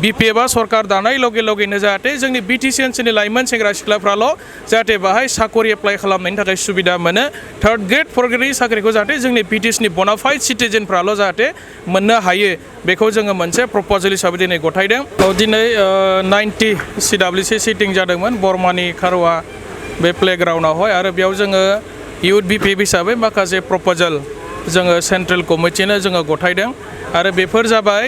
BPF सरकार दानाय लगे लगेनो जाहाथे जोंनि BTC ओनसोलनि लाइमोन सेंग्रा सिख्लाफ्राल' जाहाथे बाहाय साकरि एप्लाइ खालामनायनि थाखाय सुबिदा मोनो थार्ड ग्रेड फर्थ ग्रेडनि साख्रिखौ जाहाथे जोंनि BTCनि बनाफाइड सिटिजेनफ्राल' जाहाथे मोननो हायो बेखौ जोङो मोनसे प्रप'जेल हिसाबै दिनै गथायदों। दिनै 90 CWC सिटिं जादोंमोन बरमानि खारवा बे प्लेग्राउन्डआवहाय आरो बेयाव जोङो इउथ BPF हिसाबै माखासे प्रप'जेल जोङो सेन्ट्रेल कमिटिनो जोङो गथायदों आरो बेफोर जाबाय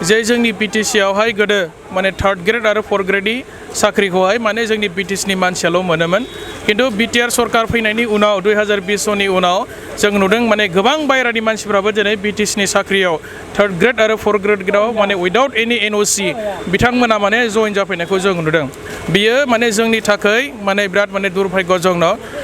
जे जोंनि BTC आवहाय गोदो माने थार्ड ग्रेड आरो फर्थ ग्रेडनि साख्रिखौहाय माने जोंनि BTCनि मानसियाल' मोनोमोन किन्तु BTR सरकार फैनायनि उनाव 2020 सननि उनाव जों नुदों माने गोबां बायरानि मानसिफ्राबो दिनै BTCनि साख्रियाव थार्ड ग्रेड आरो फर्थ ग्रेडआव माने उइदाउट एनि NOC बिथांमोना माने जइन जाफैनायखौ जों नुदों। बियो माने जोंनि थाखाय माने बिराद माने दुर्भाग्य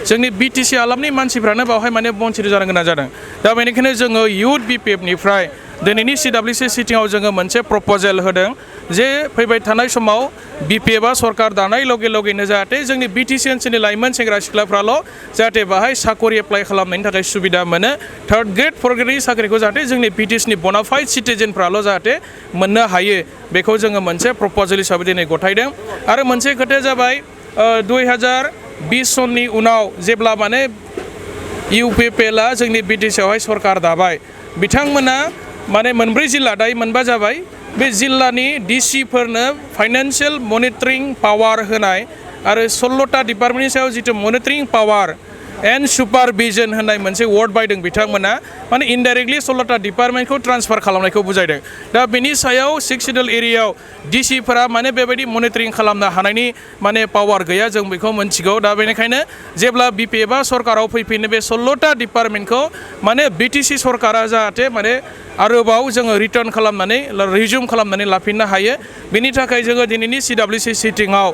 जोंनि BTC हालामनि मानसिफ्रानो बावहाय माने बन्चित जानो गोनां जादों। दा बेनिखायनो जोङो इउथ BPF निफ्राय दिनैनि CWC सिटिंआव जोङो मोनसे प्रप'जेल होदों जे फैबाय थानाय समाव BPF सरकार दानाय लगे लगेनो जाहाथे जोंनि BTC ओनसोलनि लाइमोन सेंग्रा सिख्लाफ्राल' जाहाथे बाहाय साकरि एप्लाइ खालामनायनि थाखाय सुबिदा मोनो थार्ड ग्रेड फर्थ ग्रेडनि साख्रिखौ जाहाथे जोंनि BTCनि बनाफाइड सिटिजेनफ्राल' जाहाथे मोननो हायो बेखौ जोङो मोनसे प्रप'जेल हिसाबै दिनै गथायदों। आरो मोनसे खोथाया जाबाय 2020 सननि उनाव जेब्ला माने UPPLआ जोंनि BTC आवहाय सरकार दाबाय बिथांमोना माने मोनब्रै जिल्ला दायो मोनबा जाबाय बे जिल्लानि DC फोरनो फाइनान्सियेल मनिटरिं पावार होनाय आरो 16टा डिपार्टमेन्टनि सायाव जितु मनिटरिं पावार एन्ड सुपारभिजन होननाय मोनसे वार्ड बायदों बिथांमोना माने इनडाइरेक्टलि 16टा डिपार्टमेन्टखौ ट्रान्सफार खालामनायखौ बुजायदों। दा बेनि सायाव 6 सिडुल एरियायाव DC फोरा माने बेबायदि मनिटरिं खालामनो हानायनि माने पावार गैया जों बेखौ मोनथिगौ। दा बेनिखायनो जेब्ला BPFआ सरकाराव फैफिनो बे 16टा डिपार्टमेन्टखौ माने BTC सरकारा जाहाथे माने आरोबाव जोङो रिटार्न खालामनानै रिज्यूम खालामनानै लाफिननो हायो बेनि थाखाय जोङो दिनैनि CWC सिटिंआव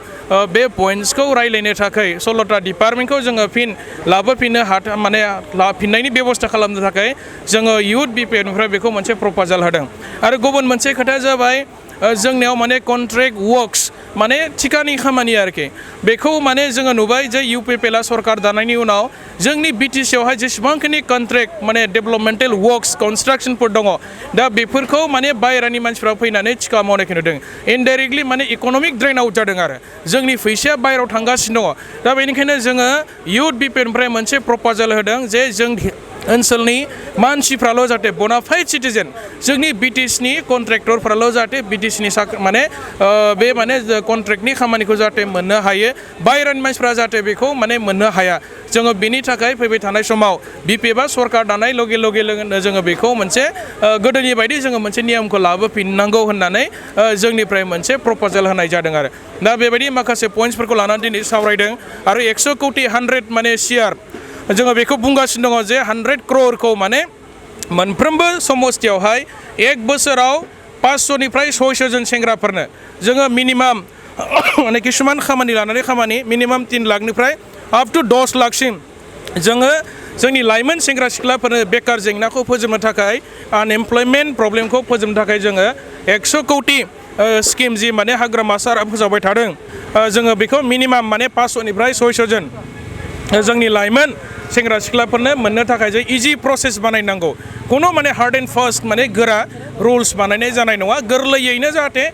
बे पइन्ट्सखौ रायलायनो थाखाय 16टा डिपार्टमेन्टखौ जोङो फिन लाबोफिननो माने लाफिननायनि बेबस्था खालामनो थाखाय जोङो इउथ BPF निफ्राय बेखौ मोनसे प्रप'जेल होदों। आरो गुबुन मोनसे खोथाया जाबाय जोंनियाव माने कन्ट्रेक्ट वर्क्स माने थिखानि खामानि आरोखि बेखौ माने जोङो नुबाय जे UPPLआ सरकार दानायनि उनाव जोंनि BTC आवहाय जेसेबांखिनि कन्ट्रेक्ट माने डेभेलपमेन्टेल वर्क्स कनस्ट्राक्शनफोर दङ दा बेफोरखौ माने बायरानि मानसिफ्रा फैनानै थिखा मावनायखौ नुदों इनडाइरेक्टलि माने इक'नमिक ड्रेन आउट जादों आरो जोंनि फैसाया बायरायाव थांगासिनो दङ। दा बेनिखायनो जोङो इउथ BPF निफ्राय मोनसे प्रप'जेल होदों जे जोंनि ओनसोलनि मानसिफ्राल' जाहाथे बनाफाइड सिटिजेन जोंनि BTCनि कन्ट्रेक्टरफ्राल' जाहाथे BTCनि माने बे माने कन्ट्रेक्टनि खामानिखौ जाहाथे मोननो हायो बायरानि मानसिफ्रा जाहाथे बेखौ माने मोननो हाया जोङो बेनि थाखाय फैबाय थानाय समाव BPFआ सरकार दानाय लगे लगेनो जोङो बेखौ मोनसे गोदोनि बायदि जोङो मोनसे नियमखौ लाबोफिननांगौ होननानै जोंनिफ्राय मोनसे प्रप'जेल होनाय जादों आरो दा बेबायदि माखासे पइन्ट्सफोरखौ लानानै दिनै सावरायदों आरो 100 कोटि 100 माने सिआर जोङो बेखौ बुंगासिनो दङ जे 100 क्र'रखौ माने मोनफ्रोमबो समस्थियावहाय एक बोसोराव 500 निफ्राय 600 जन सेंग्राफोरनो जोङो मिनिमाम माने किसुमान खामानि लानानै खामानि मिनिमाम 3 लाखनिफ्राय आप टु 10 लाखसिम जोङो जोंनि लाइमोन सेंग्रा सिख्लाफोरनो बेकार जेंनाखौ फोजोबनो थाखाय आनएमप्लयमेन्ट प्रब्लेमखौ फोजोबनो थाखाय जोङो 100 कोटि स्किम जि माने हाग्रामा सारा फोसावबाय थादों जोङो बेखौ मिनिमाम माने 500 निफ्राय 600 जन जोंनि लाइमोन सेंग्रा सिख्लाफोरनो मोननो थाखाय जे इजि प्रसेस बानायनांगौ खुनु माने हार्ड एन्ड फास्ट माने गोरा रुल्स बानायनाय जानाय नङा गोरलैयैनो जाहाथे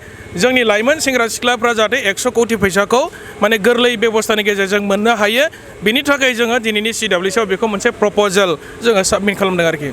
जोंनि लाइमोन सेंग्रा सिख्लाफ्रा जाहाथे 100 कोटि फैसाखौ माने गोरलै बेबस्थानि गेजेरजों मोननो हायो बिनि थाखाय जोङो दिनैनि CWC आव बेखौ मोनसे प्रप'जेल जोङो साबमिट खालामदों आरोखि।